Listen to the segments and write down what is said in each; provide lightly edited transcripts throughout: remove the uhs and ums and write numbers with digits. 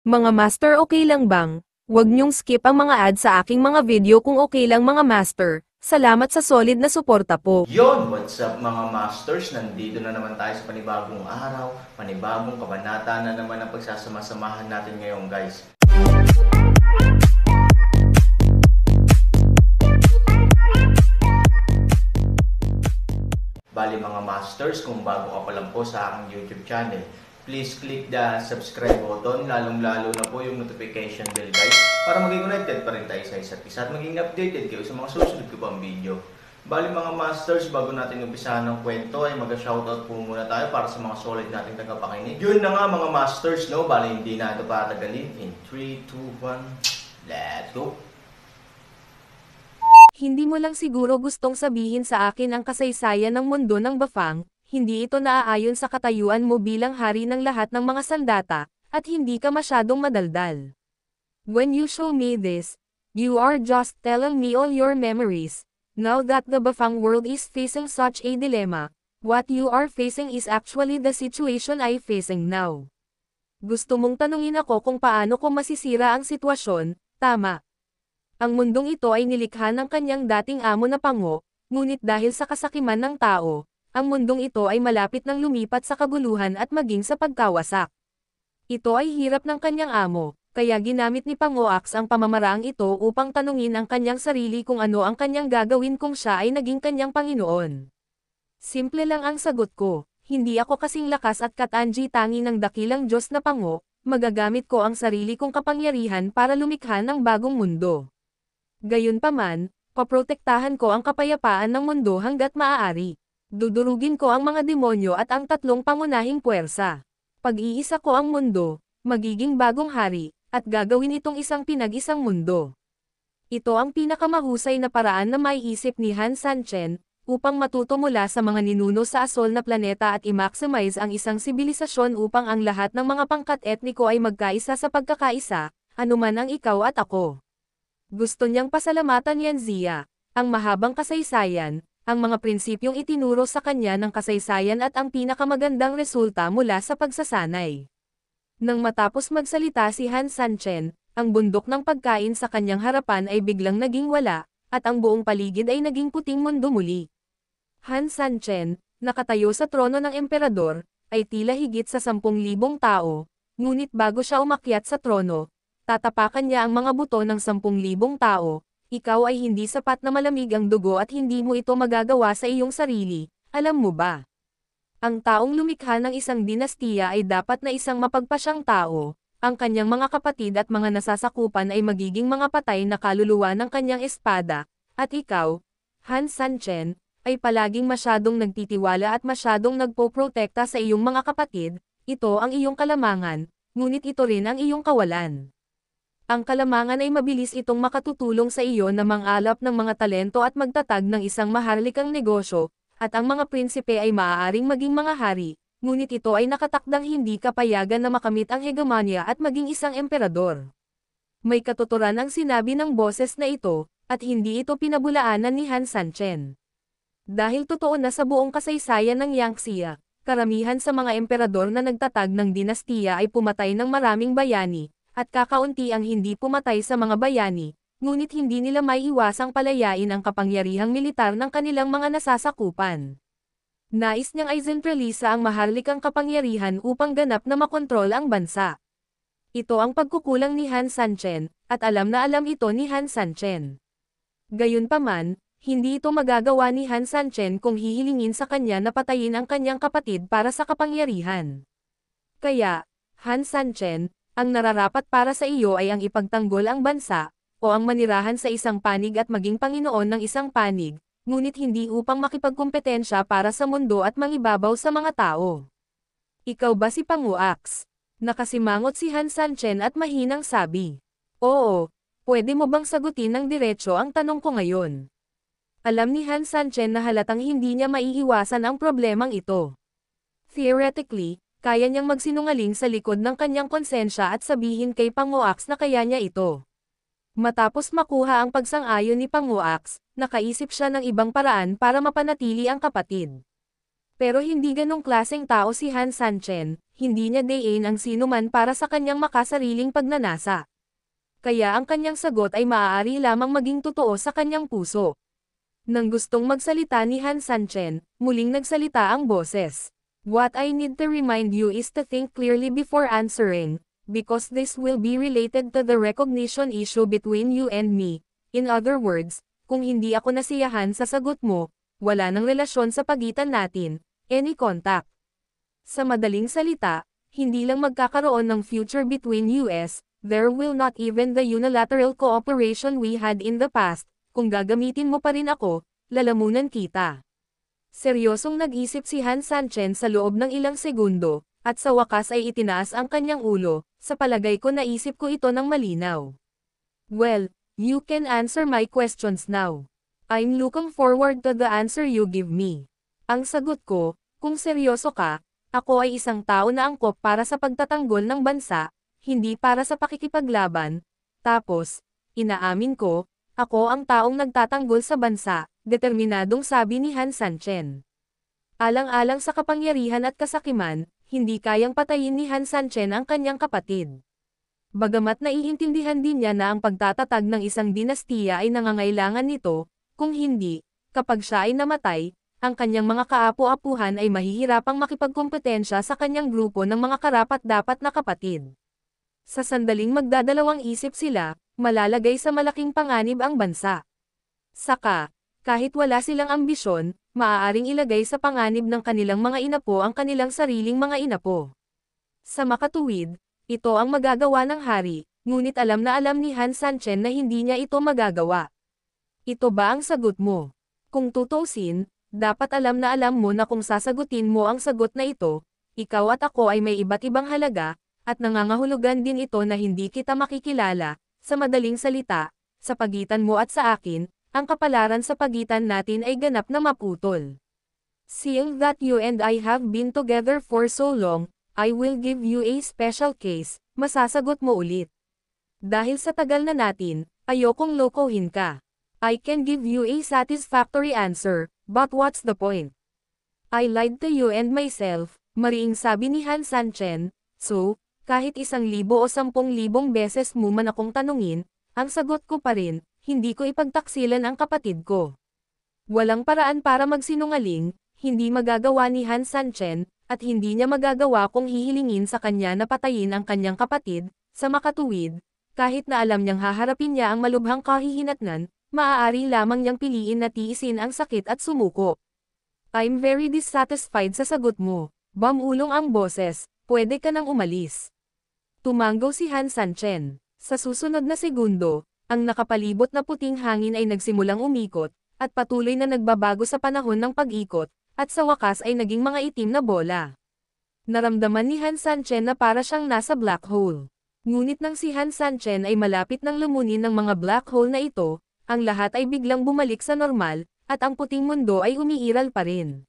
Mga master, okay lang bang? Huwag niyong skip ang mga ads sa aking mga video kung okay lang mga master. Salamat sa solid na suporta po. Yon, what's up mga masters? Nandito na naman tayo sa panibagong araw, panibagong kabanata na naman ang pagsasama-samahan natin ngayon, guys. Bali mga masters, kung bago ka pa lang po sa aking YouTube channel, please click the subscribe button, lalong-lalo na po yung notification bell, guys, para maging connected pa rin tayo sa isa't isa at maging updated kayo sa mga susunod ko pang video. Bali mga masters, bago natin umpisahan ng kwento ay mag-shoutout po muna tayo para sa mga solid nating tagapakinig. Yun na nga mga masters, no? Bali hindi na ito patagalin. In 3, 2, 1, let's go! Hindi mo lang siguro gustong sabihin sa akin ang kasaysayan ng mundo ng Bafang, hindi ito naaayon sa katayuan mo bilang hari ng lahat ng mga sandata, at hindi ka masyadong madaldal. When you show me this, you are just telling me all your memories. Now that the Bafang world is facing such a dilemma, what you are facing is actually the situation I'm facing now. Gusto mong tanungin ako kung paano ko masisira ang sitwasyon, tama. Ang mundong ito ay nilikha ng kanyang dating amo na pango, ngunit dahil sa kasakiman ng tao, ang mundong ito ay malapit ng lumipat sa kaguluhan at maging sa pagkawasak. Ito ay hirap ng kanyang amo, kaya ginamit ni Pangoax ang pamamaraang ito upang tanungin ang kanyang sarili kung ano ang kanyang gagawin kung siya ay naging kanyang Panginoon. Simple lang ang sagot ko, hindi ako kasing lakas at katangi-tangi ng dakilang Diyos na Pango, magagamit ko ang sarili kong kapangyarihan para lumikha ng bagong mundo. Gayunpaman, paprotektahan ko ang kapayapaan ng mundo hanggat maaari. Dudurugin ko ang mga demonyo at ang tatlong pangunahing puwersa. Pag-iisa ko ang mundo, magiging bagong hari, at gagawin itong isang pinag-isang mundo. Ito ang pinakamahusay na paraan na maiisip ni Han Sanchen, upang matuto mula sa mga ninuno sa asol na planeta at i-maximize ang isang sibilisasyon upang ang lahat ng mga pangkat etniko ay magkaisa sa pagkakaisa, anuman ang ikaw at ako. Gusto niyang pasalamatan Yan Zia, ang mahabang kasaysayan, ang mga prinsipyong itinuro sa kanya ng kasaysayan at ang pinakamagandang resulta mula sa pagsasanay. Nang matapos magsalita si Han Sanchen, ang bundok ng pagkain sa kanyang harapan ay biglang naging wala, at ang buong paligid ay naging puting mundo muli. Han Sanchen, nakatayo sa trono ng emperador, ay tila higit sa 10,000 tao, ngunit bago siya umakyat sa trono, tatapakan niya ang mga buto ng 10,000 tao, ikaw ay hindi sapat na malamig ang dugo at hindi mo ito magagawa sa iyong sarili, alam mo ba? Ang taong lumikha ng isang dinastiya ay dapat na isang mapagpasyang tao, ang kanyang mga kapatid at mga nasasakupan ay magiging mga patay na kaluluwa ng kanyang espada, at ikaw, Han Sanchen, ay palaging masyadong nagtitiwala at masyadong nagpoprotekta sa iyong mga kapatid, ito ang iyong kalamangan, ngunit ito rin ang iyong kawalan. Ang kalamangan ay mabilis itong makatutulong sa iyo na mangalap ng mga talento at magtatag ng isang maharlikang negosyo, at ang mga prinsipe ay maaaring maging mga hari, ngunit ito ay nakatakdang hindi kapayagan na makamit ang hegemonya at maging isang emperador. May katuturan ang sinabi ng boses na ito, at hindi ito pinabulaanan ni Han Sanchen. Dahil totoo na sa buong kasaysayan ng Yangtze, karamihan sa mga emperador na nagtatag ng dinastiya ay pumatay ng maraming bayani, at kakaunti ang hindi pumatay sa mga bayani, ngunit hindi nila maiiwasang palayain ang kapangyarihang militar ng kanilang mga nasasakupan. Nais niyang isentralisa ang maharlikang kapangyarihan upang ganap na makontrol ang bansa. Ito ang pagkukulang ni Han Sanchen, at alam na alam ito ni Han Sanchen. Gayunpaman, hindi ito magagawa ni Han Sanchen kung hihilingin sa kanya na patayin ang kanyang kapatid para sa kapangyarihan. Kaya, Han Sanchen, ang nararapat para sa iyo ay ang ipagtanggol ang bansa, o ang manirahan sa isang panig at maging Panginoon ng isang panig, ngunit hindi upang makipagkumpetensya para sa mundo at mangibabaw sa mga tao. Ikaw ba si Pangoax? Nakasimangot si Han Sanchen at mahinang sabi. Oo, pwede mo bang sagutin ng diretso ang tanong ko ngayon? Alam ni Han Sanchen na halatang hindi niya maiiwasan ang problemang ito. Theoretically, kaya niyang magsinungaling sa likod ng kanyang konsensya at sabihin kay Pangoax na kaya niya ito. Matapos makuha ang pagsang-ayon ni Pangoax, nakaisip siya ng ibang paraan para mapanatili ang kapatid. Pero hindi ganong klaseng tao si Han Sanchen, hindi niya dayin ang sinuman para sa kanyang makasariling pagnanasa. Kaya ang kanyang sagot ay maaari lamang maging totoo sa kanyang puso. Nang gustong magsalita ni Han Sanchen, muling nagsalita ang boses. What I need to remind you is to think clearly before answering, because this will be related to the recognition issue between you and me. In other words, kung hindi ako nasiyahan sa sagot mo, wala nang relasyon sa pagitan natin, any contact. Sa madaling salita, hindi lang magkakaroon ng future between US, there will not even the unilateral cooperation we had in the past, kung gagamitin mo pa rin ako, lalamunan kita. Seryosong nag-isip si Han Sanchen sa loob ng ilang segundo, at sa wakas ay itinaas ang kanyang ulo, sa palagay ko naisip ko ito ng malinaw. Well, you can answer my questions now. I'm looking forward to the answer you give me. Ang sagot ko, kung seryoso ka, ako ay isang tao na angkop para sa pagtatanggol ng bansa, hindi para sa pakikipaglaban. Tapos, inaamin ko, ako ang taong nagtatanggol sa bansa, determinadong sabi ni Han Sanchen. Alang-alang sa kapangyarihan at kasakiman, hindi kayang patayin ni Han Sanchen ang kanyang kapatid. Bagamat naiintindihan din niya na ang pagtatatag ng isang dinastiya ay nangangailangan nito, kung hindi, kapag siya ay namatay, ang kanyang mga kaapu-apuhan ay mahihirapang makipagkompetensya sa kanyang grupo ng mga karapat-dapat na kapatid. Sa sandaling magdadalawang isip sila, malalagay sa malaking panganib ang bansa. Saka, kahit wala silang ambisyon, maaaring ilagay sa panganib ng kanilang mga inapo ang kanilang sariling mga inapo. Sa makatuwid, ito ang magagawa ng hari, ngunit alam na alam ni Han Sanchen na hindi niya ito magagawa. Ito ba ang sagot mo? Kung tutusin, dapat alam na alam mo na kung sasagutin mo ang sagot na ito, ikaw at ako ay may iba't ibang halaga, at nangangahulugan din ito na hindi kita makikilala. Sa madaling salita, sa pagitan mo at sa akin, ang kapalaran sa pagitan natin ay ganap na maputol. Seeing that you and I have been together for so long, I will give you a special case, masasagot mo ulit. Dahil sa tagal na natin, ayokong lokohin ka. I can give you a satisfactory answer, but what's the point? I lied to you and myself, mariing sabi ni Han Sanchen, so, kahit 1,000 o 10,000 beses mo man akong tanungin, ang sagot ko pa rin, hindi ko ipagtaksilan ang kapatid ko. Walang paraan para magsinungaling, hindi magagawa ni Han Sanchen, at hindi niya magagawa kung hihilingin sa kanya na patayin ang kanyang kapatid, sa makatuwid, kahit na alam niyang haharapin niya ang malubhang kahihinatnan, maaari lamang niyang piliin na tiisin ang sakit at sumuko. I'm very dissatisfied sa sagot mo, bamulong ang boses, pwede ka nang umalis. Tumanggaw si Han Sanchen. Sa susunod na segundo, ang nakapalibot na puting hangin ay nagsimulang umikot, at patuloy na nagbabago sa panahon ng pag-ikot, at sa wakas ay naging mga itim na bola. Naramdaman ni Han Sanchen na para siyang nasa black hole. Ngunit nang si Han Sanchen ay malapit ng lumunin ng mga black hole na ito, ang lahat ay biglang bumalik sa normal, at ang puting mundo ay umiiral pa rin.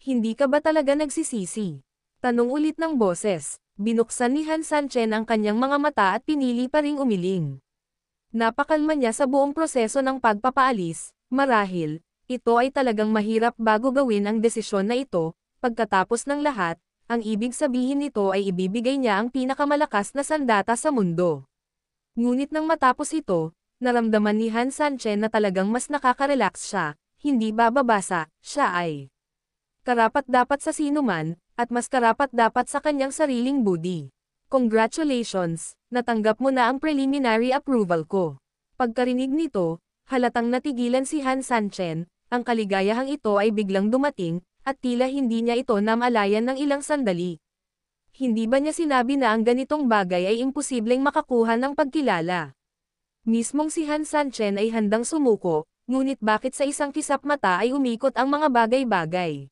Hindi ka ba talaga nagsisisi? Tanong ulit ng boses. Binuksan ni Han Sanchen ang kanyang mga mata at pinili pa ring umiling. Napakalma niya sa buong proseso ng pagpapaalis, marahil, ito ay talagang mahirap bago gawin ang desisyon na ito, pagkatapos ng lahat, ang ibig sabihin nito ay ibibigay niya ang pinakamalakas na sandata sa mundo. Ngunit nang matapos ito, naramdaman ni Han Sanchen na talagang mas nakaka-relax siya, hindi bababasa, siya ay karapat-dapat sa sinuman, at mas karapat-dapat sa kanyang sariling budi. Congratulations, natanggap mo na ang preliminary approval ko. Pagkarinig nito, halatang natigilan si Han Sanchen, ang kaligayahang ito ay biglang dumating, at tila hindi niya ito namalayan ng ilang sandali. Hindi ba niya sinabi na ang ganitong bagay ay imposibleng makakuha ng pagkilala? Mismong si Han Sanchen ay handang sumuko, ngunit bakit sa isang kisap mata ay umikot ang mga bagay-bagay?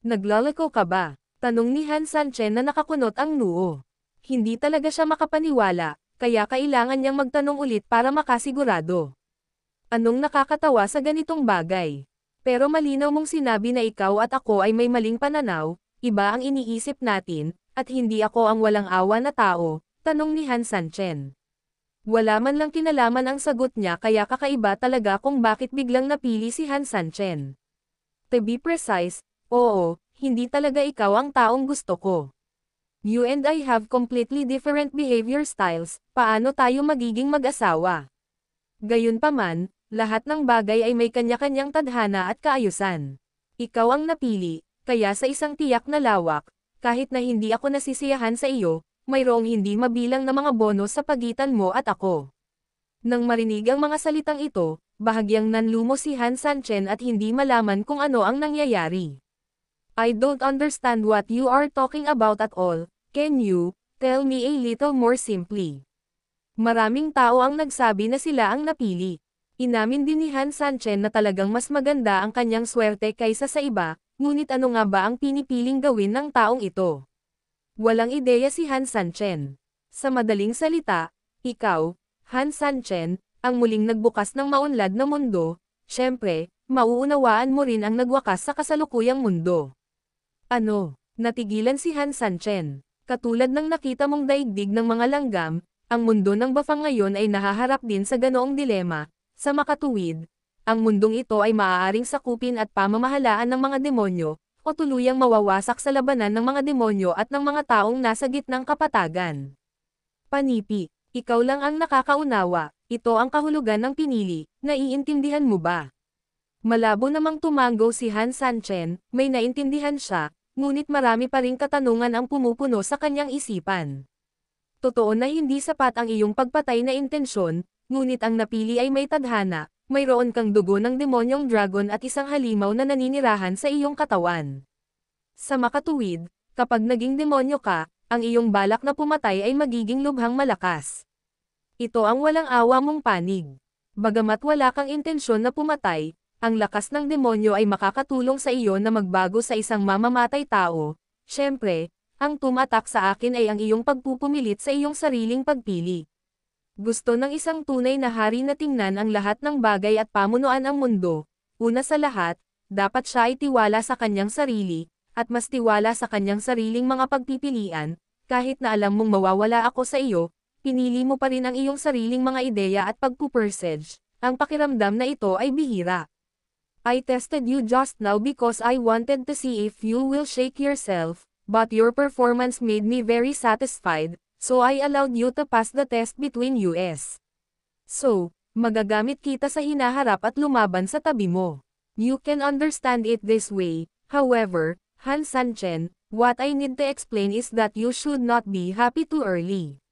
Naglalako ka ba? Tanong ni Han Sanchen na nakakunot ang noo. Hindi talaga siya makapaniwala, kaya kailangan niyang magtanong ulit para makasigurado. Anong nakakatawa sa ganitong bagay? Pero malinaw mong sinabi na ikaw at ako ay may maling pananaw, iba ang iniisip natin, at hindi ako ang walang awa na tao, tanong ni Han Sanchen. Wala man lang kinalaman ang sagot niya kaya kakaiba talaga kung bakit biglang napili si Han Sanchen. To be precise, oo, hindi talaga ikaw ang taong gusto ko. You and I have completely different behavior styles, paano tayo magiging mag-asawa? Gayunpaman, lahat ng bagay ay may kanya-kanyang tadhana at kaayusan. Ikaw ang napili, kaya sa isang tiyak na lawak, kahit na hindi ako nasisiyahan sa iyo, mayroong hindi mabilang na mga bonus sa pagitan mo at ako. Nang marinig ang mga salitang ito, bahagyang nanlumo si Han Sanchen at hindi malaman kung ano ang nangyayari. I don't understand what you are talking about at all, can you, tell me a little more simply? Maraming tao ang nagsabi na sila ang napili. Inamin din ni Han Sanchen na talagang mas maganda ang kanyang swerte kaysa sa iba, ngunit ano nga ba ang pinipiling gawin ng taong ito? Walang ideya si Han Sanchen. Sa madaling salita, ikaw, Han Sanchen, ang muling nagbukas ng maunlad na mundo, syempre, mauunawaan mo rin ang nagwakas sa kasalukuyang mundo. Ano? Natigilan si Han Sanchen. Katulad ng nakita mong daigdig ng mga langgam, ang mundo ng Bafang ngayon ay nahaharap din sa ganoong dilema. Sa makatuwid, ang mundong ito ay maaaring sakupin at pamamahalaan ng mga demonyo, o tuluyang mawawasak sa labanan ng mga demonyo at ng mga taong nasa gitnang kapatagan. Panipi, ikaw lang ang nakakaunawa, ito ang kahulugan ng pinili, naiintindihan mo ba? Malabo namang tumanggo si Han Sanchen, may naintindihan siya, ngunit marami pa ring katanungan ang pumupuno sa kanyang isipan. Totoo na hindi sapat ang iyong pagpatay na intensyon, ngunit ang napili ay may tadhana, mayroon kang dugo ng demonyong dragon at isang halimaw na naninirahan sa iyong katawan. Sa makatuwid, kapag naging demonyo ka, ang iyong balak na pumatay ay magiging lubhang malakas. Ito ang walang awa mong panig. Bagamat wala kang intensyon na pumatay, ang lakas ng demonyo ay makakatulong sa iyo na magbago sa isang mamamatay tao. Siyempre, ang tumatak sa akin ay ang iyong pagpupumilit sa iyong sariling pagpili. Gusto ng isang tunay na hari na tingnan ang lahat ng bagay at pamunuan ang mundo. Una sa lahat, dapat siya ay tiwala sa kanyang sarili, at mas tiwala sa kanyang sariling mga pagpipilian, kahit na alam mong mawawala ako sa iyo, pinili mo pa rin ang iyong sariling mga ideya at pagpupursage. Ang pakiramdam na ito ay bihira. I tested you just now because I wanted to see if you will shake yourself, but your performance made me very satisfied, so I allowed you to pass the test between us. So, magagamit kita sa hinaharap at lumaban sa tabi mo. You can understand it this way, however, Han Sanchen, what I need to explain is that you should not be happy too early.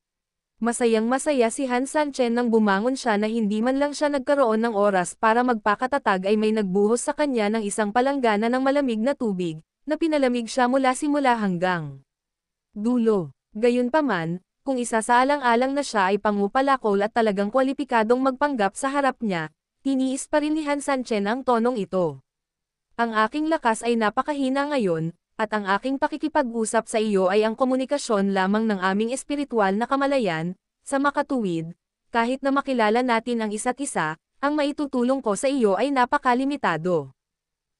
Masayang-masaya si Han Sanchen nang bumangon siya na hindi man lang siya nagkaroon ng oras para magpakatatag ay may nagbuhos sa kanya ng isang palanggana ng malamig na tubig, na pinalamig siya mula simula hanggang dulo. Gayunpaman, kung isa sa alang-alang na siya ay pangupalakol at talagang kwalipikadong magpanggap sa harap niya, tiniis pa rin ni Han Sanchen ang tonong ito. Ang aking lakas ay napakahina ngayon, at ang aking pakikipag-usap sa iyo ay ang komunikasyon lamang ng aming espiritual na kamalayan, sa makatuwid, kahit na makilala natin ang isa't isa, ang maitutulong ko sa iyo ay napakalimitado.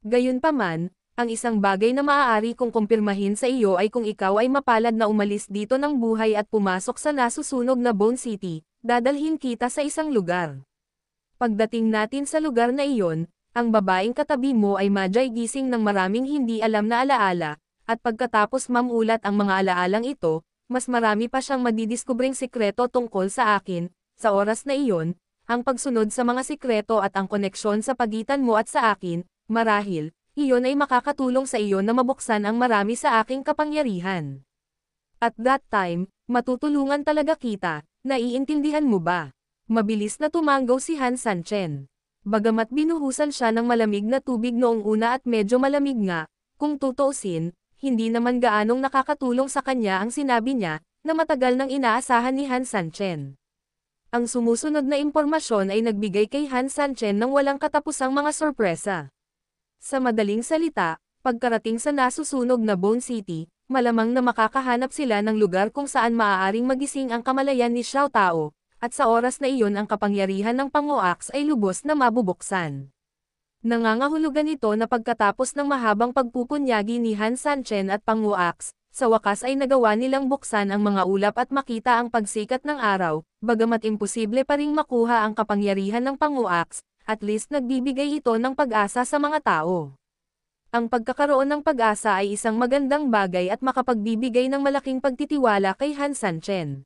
Gayunpaman, ang isang bagay na maaari kong kumpirmahin sa iyo ay kung ikaw ay mapalad na umalis dito ng buhay at pumasok sa nasusunog na Bone City, dadalhin kita sa isang lugar. Pagdating natin sa lugar na iyon, ang babaeng katabi mo ay madyay gising ng maraming hindi alam na alaala, at pagkatapos mamulat ang mga alaalang ito, mas marami pa siyang madidiskubreng sikreto tungkol sa akin. Sa oras na iyon, ang pagsunod sa mga sikreto at ang koneksyon sa pagitan mo at sa akin, marahil, iyon ay makakatulong sa iyo na mabuksan ang marami sa aking kapangyarihan. At that time, matutulungan talaga kita, naiintindihan mo ba? Mabilis na tumanggaw si Han Sanchen. Bagamat binuhusan siya ng malamig na tubig noong una at medyo malamig nga, kung tutuusin, hindi naman gaanong nakakatulong sa kanya ang sinabi niya, na matagal nang inaasahan ni Han Sanchen. Ang sumusunod na impormasyon ay nagbigay kay Han Sanchen ng walang katapusang mga sorpresa. Sa madaling salita, pagkarating sa nasusunog na Bone City, malamang na makakahanap sila ng lugar kung saan maaaring magising ang kamalayan ni Xiao Tao, at sa oras na iyon ang kapangyarihan ng Panguax ay lubos na mabubuksan. Nangangahulugan ito na pagkatapos ng mahabang pagpupunyagi ni Han Sanchen at Panguax, sa wakas ay nagawa nilang buksan ang mga ulap at makita ang pagsikat ng araw, bagamat imposible pa ring makuha ang kapangyarihan ng Panguax, at least nagbibigay ito ng pag-asa sa mga tao. Ang pagkakaroon ng pag-asa ay isang magandang bagay at makapagbibigay ng malaking pagtitiwala kay Han Sanchen.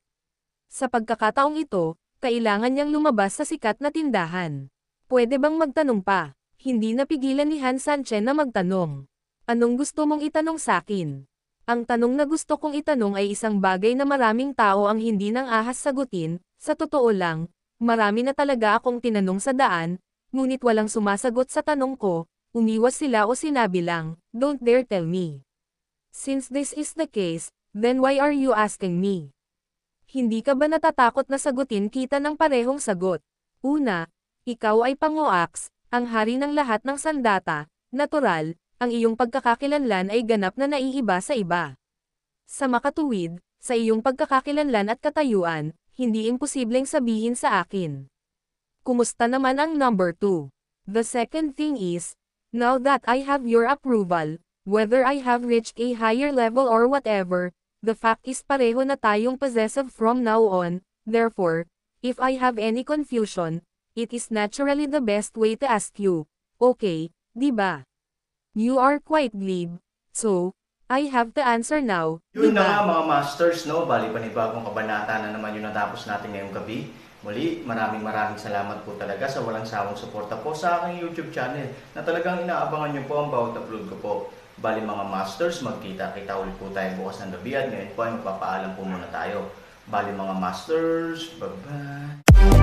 Sa pagkakataong ito, kailangan niyang lumabas sa sikat na tindahan. Pwede bang magtanong pa? Hindi napigilan ni Han Sanchen na magtanong. Anong gusto mong itanong sakin? Ang tanong na gusto kong itanong ay isang bagay na maraming tao ang hindi nang ahas sagutin. Sa totoo lang, marami na talaga akong tinanong sa daan, ngunit walang sumasagot sa tanong ko, umiwas sila o sinabi lang, don't dare tell me. Since this is the case, then why are you asking me? Hindi ka ba natatakot na sagutin kita ng parehong sagot? Una, ikaw ay Pangoax, ang hari ng lahat ng sandata, natural, ang iyong pagkakakilanlan ay ganap na naiiba sa iba. Sa makatuwid, sa iyong pagkakakilanlan at katayuan, hindi imposibleng sabihin sa akin. Kumusta naman ang number 2? The second thing is, now that I have your approval, whether I have reached a higher level or whatever, the fact is pareho na tayong possessive from now on, therefore, if I have any confusion, it is naturally the best way to ask you, okay, di ba? You are quite glib, so, I have to answer now, Yun di na nga ba? mga masters, no? Bali panibagong kabanata na naman yung natapos natin ngayong gabi. Muli, maraming salamat po talaga sa walang sawang suporta po sa aking YouTube channel na talagang inaabangan nyo po ang bawat upload ko po. Bali mga masters, magkita-kita ulit po tayo bukas ng gabi at ngayon po ay magpapaalam po muna tayo. Bali mga masters, bye-bye!